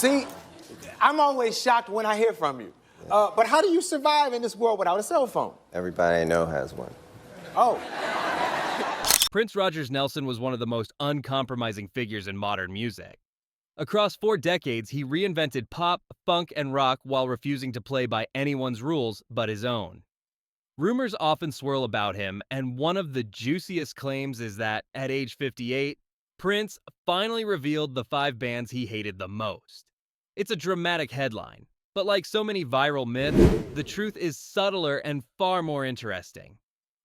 See, I'm always shocked when I hear from you. But how do you survive in this world without a cell phone? Everybody I know has one. Oh. Prince Rogers Nelson was one of the most uncompromising figures in modern music. Across 4 decades, he reinvented pop, funk, and rock while refusing to play by anyone's rules but his own. Rumors often swirl about him, and one of the juiciest claims is that, at age 58, Prince finally revealed the 5 bands he hated the most. It's a dramatic headline, but like so many viral myths, the truth is subtler and far more interesting.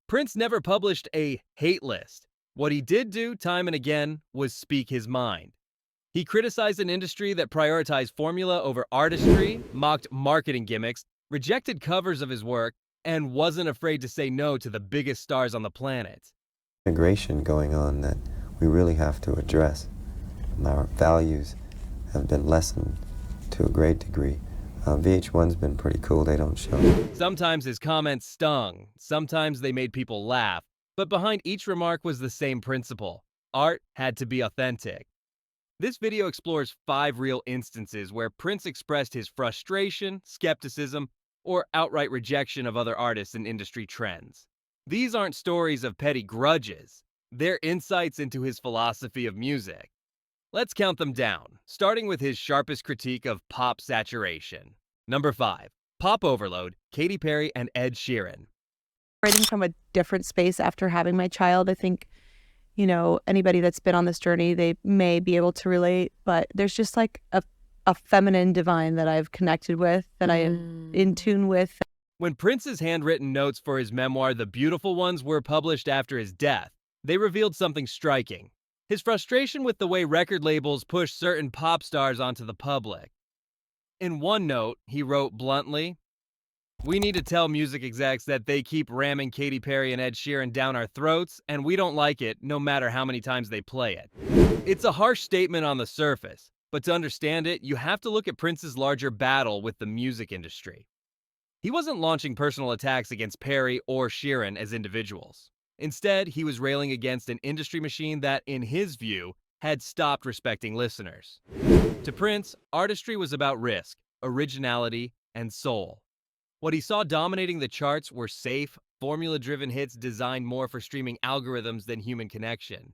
Prince never published a hate list. What he did do time and again was speak his mind. He criticized an industry that prioritized formula over artistry, mocked marketing gimmicks, rejected covers of his work, and wasn't afraid to say no to the biggest stars on the planet. Integration going on that we really have to address. Our values have been lessened to a great degree. VH1's been pretty cool, they don't show. Sometimes his comments stung, sometimes they made people laugh, but behind each remark was the same principle. Art had to be authentic. This video explores 5 real instances where Prince expressed his frustration, skepticism, or outright rejection of other artists and industry trends. These aren't stories of petty grudges. They're insights into his philosophy of music. Let's count them down, starting with his sharpest critique of pop saturation. Number 5. Pop overload, Katy Perry and Ed Sheeran. Writing from a different space after having my child, I think, you know, anybody that's been on this journey, they may be able to relate, but there's just like a feminine divine that I've connected with, that I am in tune with. When Prince's handwritten notes for his memoir, The Beautiful Ones, were published after his death, they revealed something striking. His frustration with the way record labels push certain pop stars onto the public. In one note, he wrote bluntly, "We need to tell music execs that they keep ramming Katy Perry and Ed Sheeran down our throats, and we don't like it no matter how many times they play it." It's a harsh statement on the surface, but to understand it, you have to look at Prince's larger battle with the music industry. He wasn't launching personal attacks against Perry or Sheeran as individuals. Instead, he was railing against an industry machine that, in his view, had stopped respecting listeners. To Prince, artistry was about risk, originality, and soul. What he saw dominating the charts were safe, formula-driven hits designed more for streaming algorithms than human connection.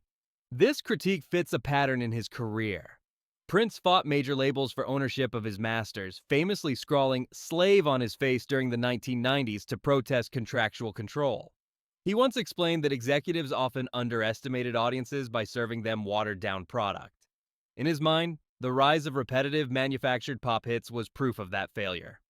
This critique fits a pattern in his career. Prince fought major labels for ownership of his masters, famously scrawling "slave" on his face during the 1990s to protest contractual control. He once explained that executives often underestimated audiences by serving them watered-down product. In his mind, the rise of repetitive, manufactured pop hits was proof of that failure.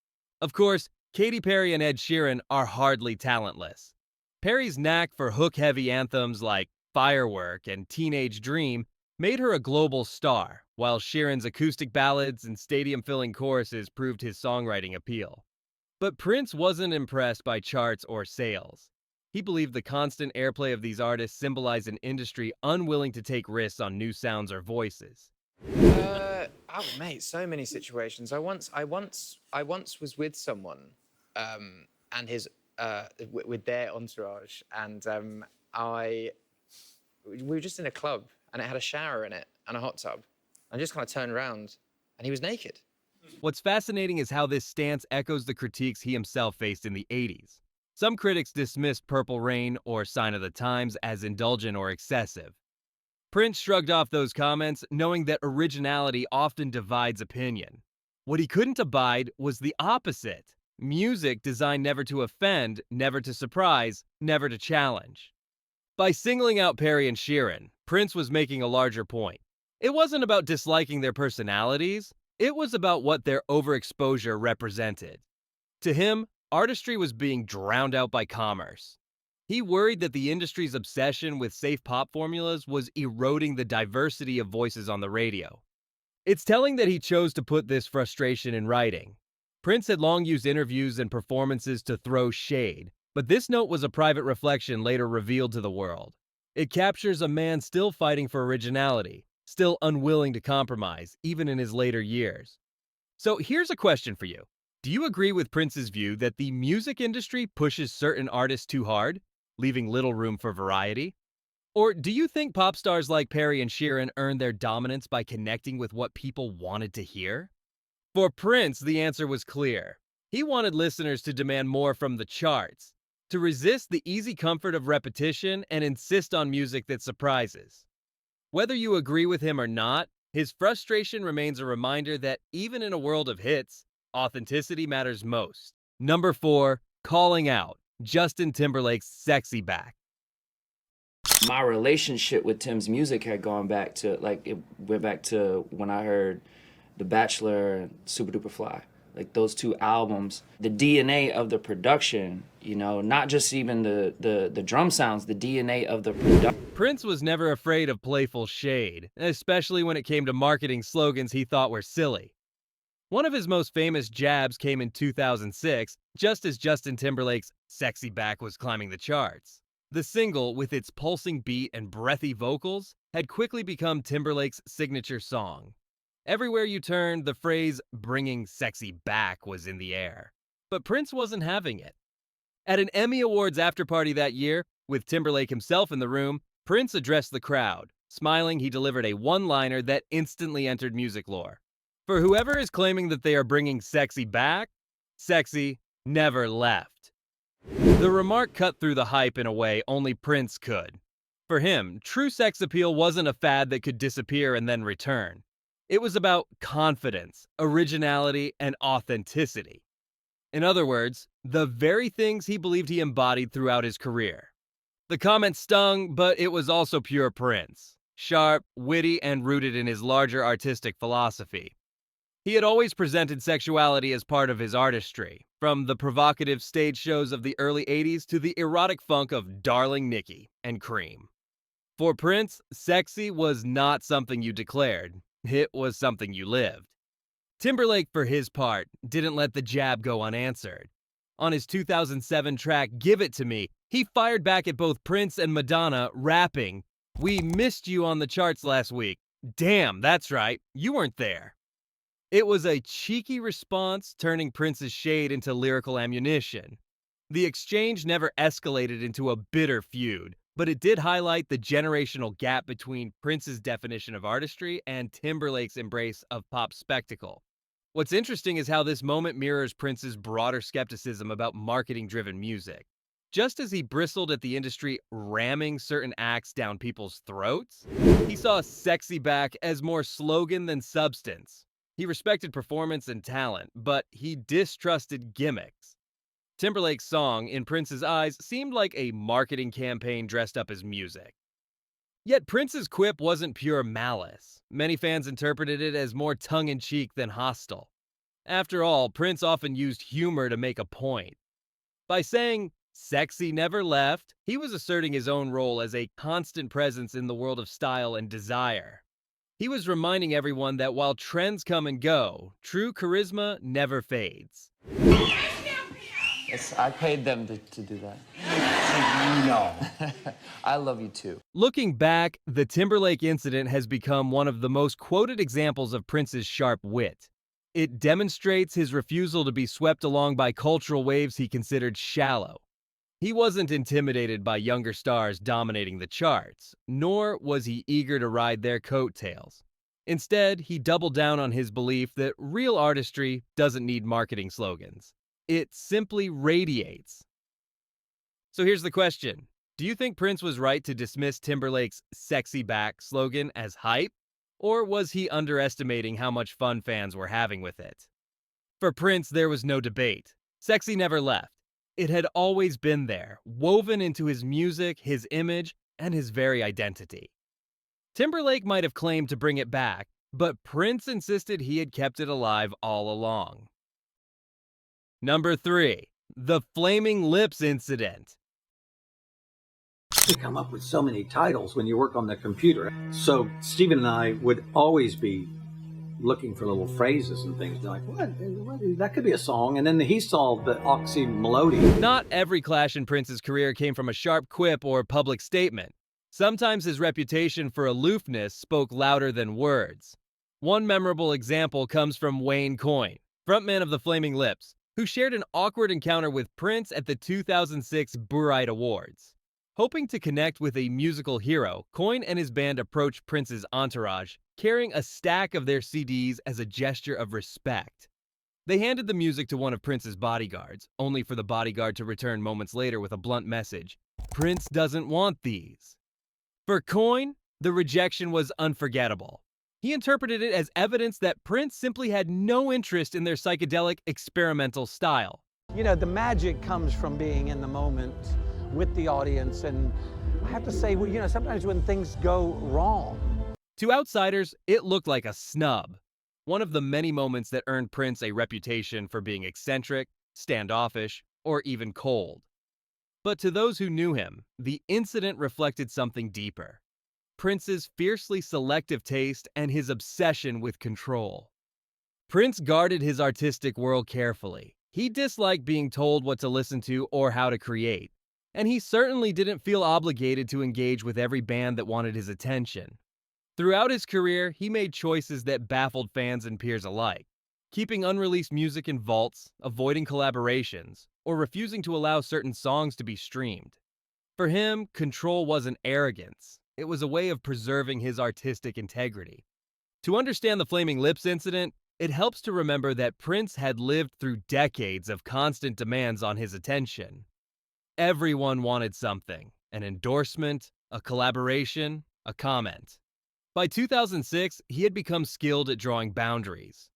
Of course, Katy Perry and Ed Sheeran are hardly talentless. Perry's knack for hook-heavy anthems like Firework and Teenage Dream made her a global star, while Sheeran's acoustic ballads and stadium-filling choruses proved his songwriting appeal. But Prince wasn't impressed by charts or sales. He believed the constant airplay of these artists symbolized an industry unwilling to take risks on new sounds or voices. Oh mate, so many situations. I once was with someone, and his with their entourage, and we were just in a club, and it had a shower in it and a hot tub. I just kind of turned around, and he was naked. What's fascinating is how this stance echoes the critiques he himself faced in the 80s. Some critics dismissed Purple Rain or Sign of the Times as indulgent or excessive. Prince shrugged off those comments, knowing that originality often divides opinion. What he couldn't abide was the opposite: music designed never to offend, never to surprise, never to challenge. By singling out Perry and Sheeran, Prince was making a larger point. It wasn't about disliking their personalities, it was about what their overexposure represented. To him, artistry was being drowned out by commerce. He worried that the industry's obsession with safe pop formulas was eroding the diversity of voices on the radio. It's telling that he chose to put this frustration in writing. Prince had long used interviews and performances to throw shade, but this note was a private reflection later revealed to the world. It captures a man still fighting for originality, still unwilling to compromise, even in his later years. So here's a question for you. Do you agree with Prince's view that the music industry pushes certain artists too hard, leaving little room for variety? Or do you think pop stars like Perry and Sheeran earned their dominance by connecting with what people wanted to hear? For Prince, the answer was clear. He wanted listeners to demand more from the charts, to resist the easy comfort of repetition and insist on music that surprises. Whether you agree with him or not, his frustration remains a reminder that even in a world of hits, authenticity matters most. Number 4, Calling Out, Justin Timberlake's SexyBack. My relationship with Tim's music had gone back to, it went back to when I heard The Bachelor and Super Duper Fly. Like those 2 albums, the DNA of the production, not just even the drum sounds, the DNA of the production. Prince was never afraid of playful shade, especially when it came to marketing slogans he thought were silly. One of his most famous jabs came in 2006, just as Justin Timberlake's SexyBack was climbing the charts. The single, with its pulsing beat and breathy vocals, had quickly become Timberlake's signature song. Everywhere you turned, the phrase "bringing sexy back" was in the air. But Prince wasn't having it. At an Emmy Awards afterparty that year, with Timberlake himself in the room, Prince addressed the crowd. Smiling, he delivered a one-liner that instantly entered music lore. For whoever is claiming that they are bringing sexy back, sexy never left. The remark cut through the hype in a way only Prince could. For him, true sex appeal wasn't a fad that could disappear and then return. It was about confidence, originality, and authenticity. In other words, the very things he believed he embodied throughout his career. The comment stung, but it was also pure Prince. Sharp, witty, and rooted in his larger artistic philosophy. He had always presented sexuality as part of his artistry, from the provocative stage shows of the early 80s to the erotic funk of Darling Nikki and Cream. For Prince, sexy was not something you declared. It was something you lived. Timberlake, for his part, didn't let the jab go unanswered. On his 2007 track, Give It To Me, he fired back at both Prince and Madonna, rapping, "We missed you on the charts last week. Damn, that's right, you weren't there." It was a cheeky response, turning Prince's shade into lyrical ammunition. The exchange never escalated into a bitter feud, but it did highlight the generational gap between Prince's definition of artistry and Timberlake's embrace of pop spectacle. What's interesting is how this moment mirrors Prince's broader skepticism about marketing-driven music. Just as he bristled at the industry ramming certain acts down people's throats, he saw SexyBack as more slogan than substance. He respected performance and talent, but he distrusted gimmicks. Timberlake's song, in Prince's eyes, seemed like a marketing campaign dressed up as music. Yet Prince's quip wasn't pure malice. Many fans interpreted it as more tongue-in-cheek than hostile. After all, Prince often used humor to make a point. By saying, "Sexy never left," he was asserting his own role as a constant presence in the world of style and desire. He was reminding everyone that while trends come and go, true charisma never fades. Yes, I paid them to do that. No. I love you too. Looking back, the Timberlake incident has become one of the most quoted examples of Prince's sharp wit. It demonstrates his refusal to be swept along by cultural waves he considered shallow. He wasn't intimidated by younger stars dominating the charts, nor was he eager to ride their coattails. Instead, he doubled down on his belief that real artistry doesn't need marketing slogans. It simply radiates. So here's the question. Do you think Prince was right to dismiss Timberlake's SexyBack slogan as hype? Or was he underestimating how much fun fans were having with it? For Prince, there was no debate. Sexy never left. It had always been there, woven into his music, his image, and his very identity. Timberlake might have claimed to bring it back, but Prince insisted he had kept it alive all along. Number 3, the Flaming Lips Incident. You come up with so many titles when you work on the computer. So Stephen and I would always be looking for little phrases and things. Like, what? That could be a song. And then he saw the oxymelody. Not every clash in Prince's career came from a sharp quip or public statement. Sometimes his reputation for aloofness spoke louder than words. One memorable example comes from Wayne Coyne, frontman of the Flaming Lips, who shared an awkward encounter with Prince at the 2006 Burite Awards. Hoping to connect with a musical hero, Coyne and his band approached Prince's entourage, carrying a stack of their CDs as a gesture of respect. They handed the music to one of Prince's bodyguards, only for the bodyguard to return moments later with a blunt message: "Prince doesn't want these." For Coyne, the rejection was unforgettable. He interpreted it as evidence that Prince simply had no interest in their psychedelic, experimental style. You know, the magic comes from being in the moment with the audience, and I have to say, well, you know, sometimes when things go wrong. To outsiders, it looked like a snub, one of the many moments that earned Prince a reputation for being eccentric, standoffish, or even cold. But to those who knew him, the incident reflected something deeper: Prince's fiercely selective taste and his obsession with control. Prince guarded his artistic world carefully. He disliked being told what to listen to or how to create, and he certainly didn't feel obligated to engage with every band that wanted his attention. Throughout his career, he made choices that baffled fans and peers alike, keeping unreleased music in vaults, avoiding collaborations, or refusing to allow certain songs to be streamed. For him, control wasn't arrogance. It was a way of preserving his artistic integrity. To understand the Flaming Lips incident, it helps to remember that Prince had lived through decades of constant demands on his attention. Everyone wanted something: an endorsement, a collaboration, a comment. By 2006, he had become skilled at drawing boundaries.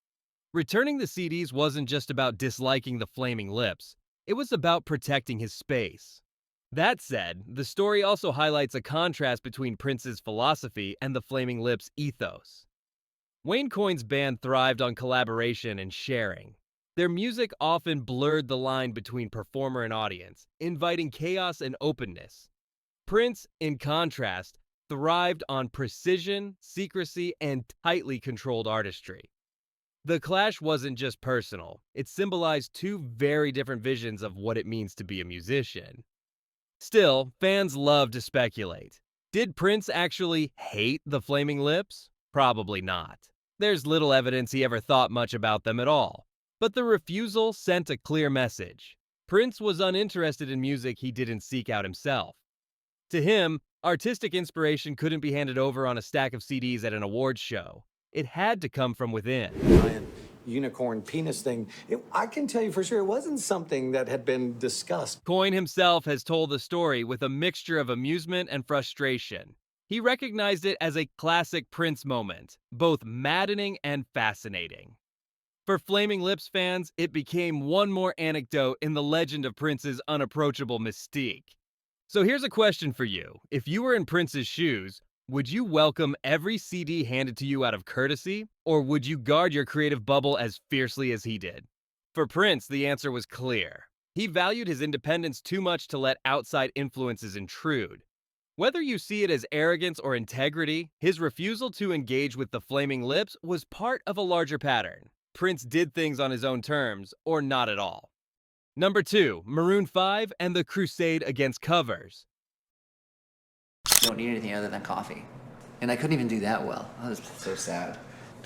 Returning the CDs wasn't just about disliking the Flaming Lips, it was about protecting his space. That said, the story also highlights a contrast between Prince's philosophy and the Flaming Lips' ethos. Wayne Coyne's band thrived on collaboration and sharing. Their music often blurred the line between performer and audience, inviting chaos and openness. Prince, in contrast, thrived on precision, secrecy, and tightly controlled artistry. The clash wasn't just personal, it symbolized two very different visions of what it means to be a musician. Still, fans love to speculate. Did Prince actually hate the Flaming Lips? Probably not. There's little evidence he ever thought much about them at all. But the refusal sent a clear message. Prince was uninterested in music he didn't seek out himself. To him, artistic inspiration couldn't be handed over on a stack of CDs at an awards show. It had to come from within. Giant unicorn penis thing, I can tell you for sure it wasn't something that had been discussed. Coyne himself has told the story with a mixture of amusement and frustration. He recognized it as a classic Prince moment, both maddening and fascinating. For Flaming Lips fans, it became one more anecdote in the legend of Prince's unapproachable mystique. So here's a question for you. If you were in Prince's shoes, would you welcome every CD handed to you out of courtesy, or would you guard your creative bubble as fiercely as he did? For Prince, the answer was clear. He valued his independence too much to let outside influences intrude. Whether you see it as arrogance or integrity, his refusal to engage with the Flaming Lips was part of a larger pattern. Prince did things on his own terms, or not at all. Number 2, Maroon 5 and the crusade against covers. Don't need anything other than coffee. And I couldn't even do that well. That was so sad.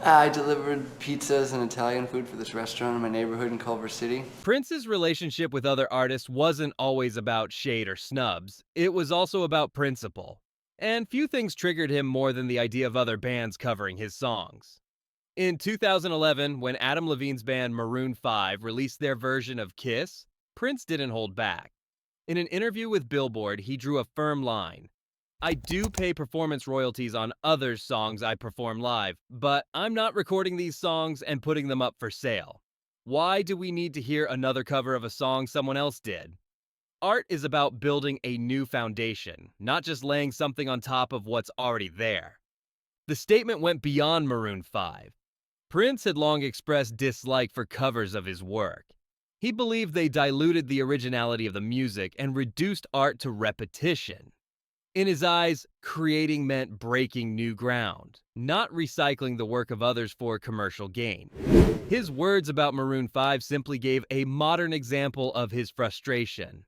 I delivered pizzas and Italian food for this restaurant in my neighborhood in Culver City. Prince's relationship with other artists wasn't always about shade or snubs. It was also about principle. And few things triggered him more than the idea of other bands covering his songs. In 2011, when Adam Levine's band Maroon 5 released their version of Kiss, Prince didn't hold back. In an interview with Billboard, he drew a firm line. "I do pay performance royalties on others' songs I perform live, but I'm not recording these songs and putting them up for sale. Why do we need to hear another cover of a song someone else did? Art is about building a new foundation, not just laying something on top of what's already there." The statement went beyond Maroon 5. Prince had long expressed dislike for covers of his work. He believed they diluted the originality of the music and reduced art to repetition. In his eyes, creating meant breaking new ground, not recycling the work of others for commercial gain. His words about Maroon 5 simply gave a modern example of his frustration.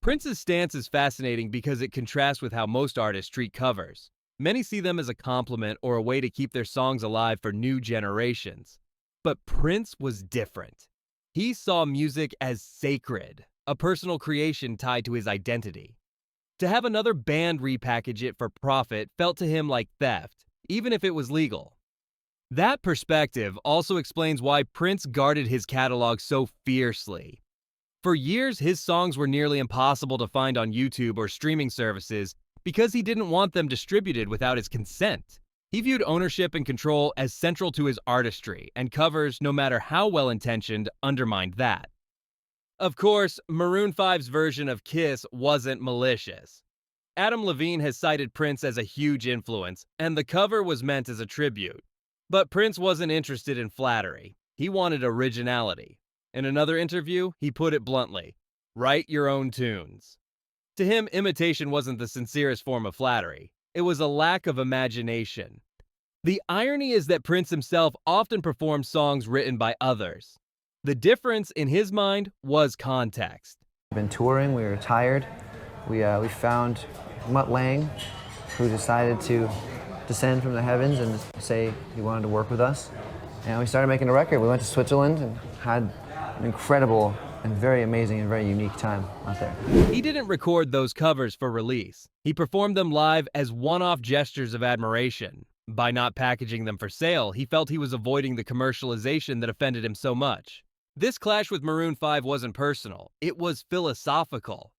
Prince's stance is fascinating because it contrasts with how most artists treat covers. Many see them as a compliment or a way to keep their songs alive for new generations. But Prince was different. He saw music as sacred, a personal creation tied to his identity. To have another band repackage it for profit felt to him like theft, even if it was legal. That perspective also explains why Prince guarded his catalog so fiercely. For years, his songs were nearly impossible to find on YouTube or streaming services because he didn't want them distributed without his consent. He viewed ownership and control as central to his artistry, and covers, no matter how well-intentioned, undermined that. Of course, Maroon 5's version of Kiss wasn't malicious. Adam Levine has cited Prince as a huge influence, and the cover was meant as a tribute. But Prince wasn't interested in flattery. He wanted originality. In another interview, he put it bluntly, "Write your own tunes." To him, imitation wasn't the sincerest form of flattery. It was a lack of imagination. The irony is that Prince himself often performed songs written by others. The difference, in his mind, was context. We've been touring, we were tired. We found Mutt Lange, who decided to descend from the heavens and say he wanted to work with us. And we started making a record. We went to Switzerland and had an incredible and very amazing and very unique time out there. He didn't record those covers for release. He performed them live as one-off gestures of admiration. By not packaging them for sale, he felt he was avoiding the commercialization that offended him so much. This clash with Maroon 5 wasn't personal, it was philosophical.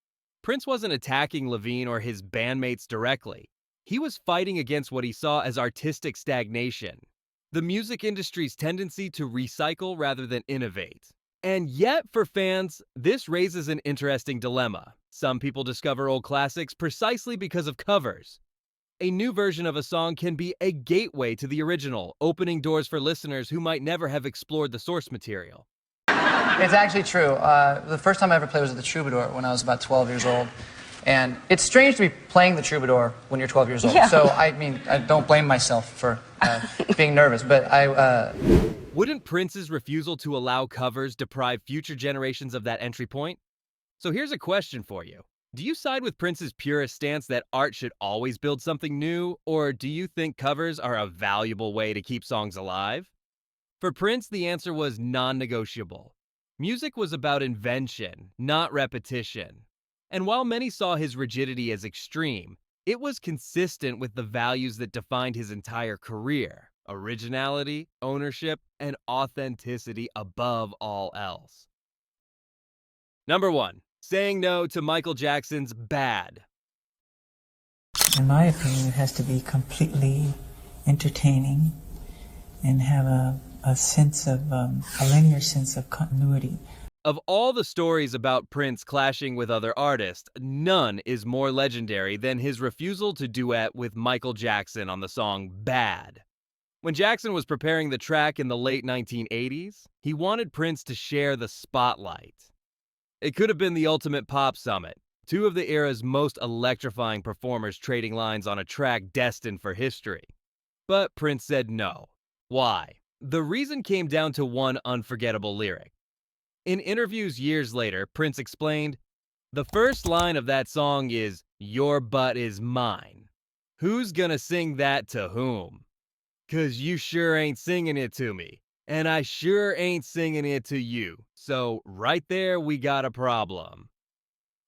Prince wasn't attacking Levine or his bandmates directly. He was fighting against what he saw as artistic stagnation, the music industry's tendency to recycle rather than innovate. And yet, for fans, this raises an interesting dilemma. Some people discover old classics precisely because of covers. A new version of a song can be a gateway to the original, opening doors for listeners who might never have explored the source material. It's actually true. The first time I ever played was at the Troubadour when I was about 12 years old. And it's strange to be playing the Troubadour when you're 12 years old. Yeah. So, I mean, I don't blame myself for being nervous, but Wouldn't Prince's refusal to allow covers deprive future generations of that entry point? So here's a question for you. Do you side with Prince's purist stance that art should always build something new, or do you think covers are a valuable way to keep songs alive? For Prince, the answer was non-negotiable. Music was about invention, not repetition. And while many saw his rigidity as extreme, it was consistent with the values that defined his entire career: originality, ownership, and authenticity above all else. Number 1. Saying no to Michael Jackson's Bad. In my opinion, it has to be completely entertaining and have a sense of, a linear sense of continuity. Of all the stories about Prince clashing with other artists, none is more legendary than his refusal to duet with Michael Jackson on the song Bad. When Jackson was preparing the track in the late 1980s, he wanted Prince to share the spotlight. It could have been the ultimate pop summit, two of the era's most electrifying performers trading lines on a track destined for history. But Prince said no. Why? The reason came down to one unforgettable lyric. In interviews years later, Prince explained, "The first line of that song is, 'Your butt is mine.' Who's gonna sing that to whom? 'Cause you sure ain't singing it to me, and I sure ain't singing it to you. So right there, we got a problem."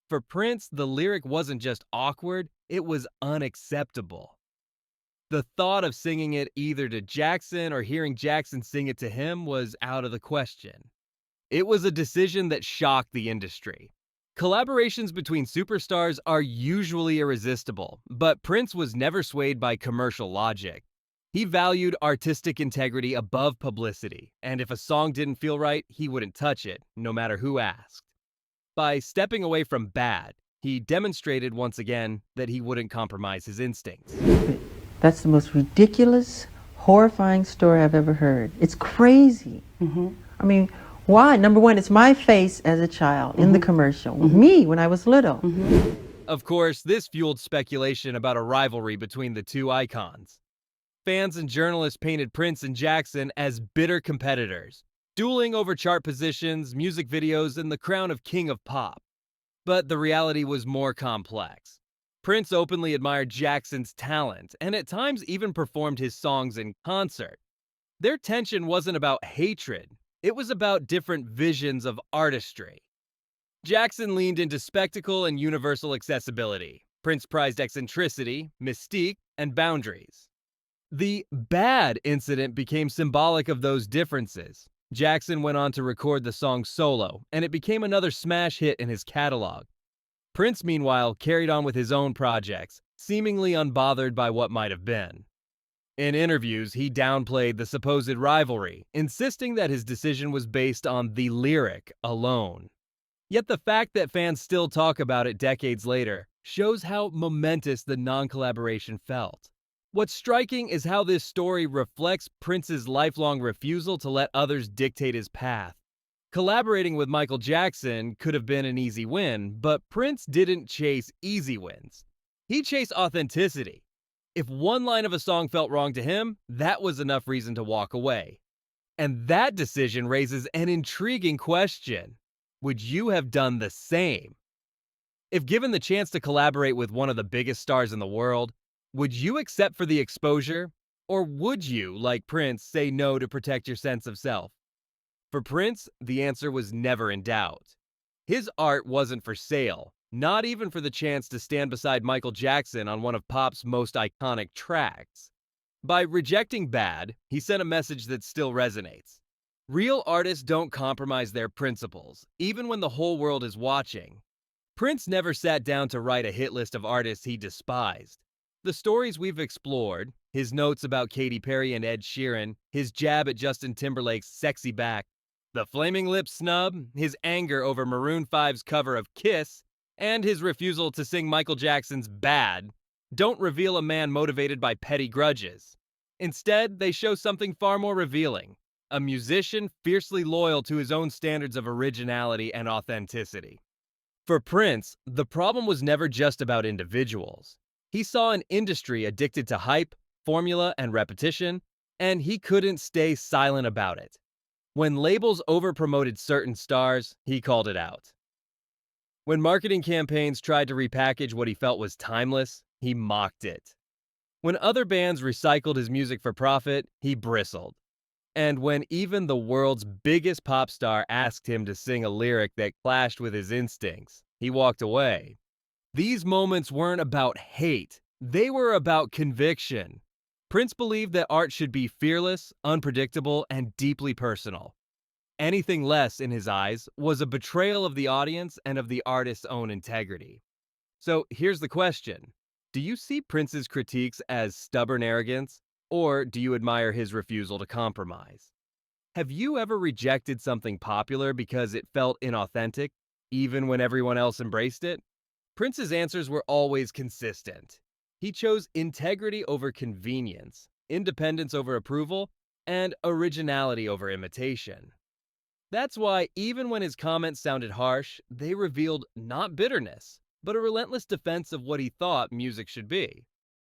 For Prince, the lyric wasn't just awkward, it was unacceptable. The thought of singing it either to Jackson or hearing Jackson sing it to him was out of the question. It was a decision that shocked the industry. Collaborations between superstars are usually irresistible, but Prince was never swayed by commercial logic. He valued artistic integrity above publicity, and if a song didn't feel right, he wouldn't touch it, no matter who asked. By stepping away from Bad, he demonstrated once again that he wouldn't compromise his instincts. That's the most ridiculous, horrifying story I've ever heard. It's crazy. I mean, why? Number one, it's my face as a child in the commercial. Me when I was little. Of course, this fueled speculation about a rivalry between the two icons. Fans and journalists painted Prince and Jackson as bitter competitors, dueling over chart positions, music videos, and the crown of King of Pop. But the reality was more complex. Prince openly admired Jackson's talent, and at times even performed his songs in concert. Their tension wasn't about hatred, it was about different visions of artistry. Jackson leaned into spectacle and universal accessibility. Prince prized eccentricity, mystique, and boundaries. The bad incident became symbolic of those differences. Jackson went on to record the song solo, and it became another smash hit in his catalog. Prince, meanwhile, carried on with his own projects, seemingly unbothered by what might have been. In interviews, he downplayed the supposed rivalry, insisting that his decision was based on the lyric alone. Yet the fact that fans still talk about it decades later shows how momentous the non-collaboration felt. What's striking is how this story reflects Prince's lifelong refusal to let others dictate his path. Collaborating with Michael Jackson could have been an easy win, but Prince didn't chase easy wins. He chased authenticity. If one line of a song felt wrong to him, that was enough reason to walk away. And that decision raises an intriguing question. Would you have done the same? If given the chance to collaborate with one of the biggest stars in the world, would you accept for the exposure? Or would you, like Prince, say no to protect your sense of self? For Prince, the answer was never in doubt. His art wasn't for sale, not even for the chance to stand beside Michael Jackson on one of pop's most iconic tracks. By rejecting Bad, he sent a message that still resonates. Real artists don't compromise their principles, even when the whole world is watching. Prince never sat down to write a hit list of artists he despised. The stories we've explored, his notes about Katy Perry and Ed Sheeran, his jab at Justin Timberlake's SexyBack, the flaming lips snub, his anger over Maroon 5's cover of Kiss, and his refusal to sing Michael Jackson's Bad, don't reveal a man motivated by petty grudges. Instead, they show something far more revealing, a musician fiercely loyal to his own standards of originality and authenticity. For Prince, the problem was never just about individuals. He saw an industry addicted to hype, formula, and repetition, and he couldn't stay silent about it. When labels overpromoted certain stars, he called it out. When marketing campaigns tried to repackage what he felt was timeless, he mocked it. When other bands recycled his music for profit, he bristled. And when even the world's biggest pop star asked him to sing a lyric that clashed with his instincts, he walked away. These moments weren't about hate, they were about conviction. Prince believed that art should be fearless, unpredictable, and deeply personal. Anything less, in his eyes, was a betrayal of the audience and of the artist's own integrity. So here's the question. Do you see Prince's critiques as stubborn arrogance, or do you admire his refusal to compromise? Have you ever rejected something popular because it felt inauthentic, even when everyone else embraced it? Prince's answers were always consistent. He chose integrity over convenience, independence over approval, and originality over imitation. That's why, even when his comments sounded harsh, they revealed not bitterness, but a relentless defense of what he thought music should be.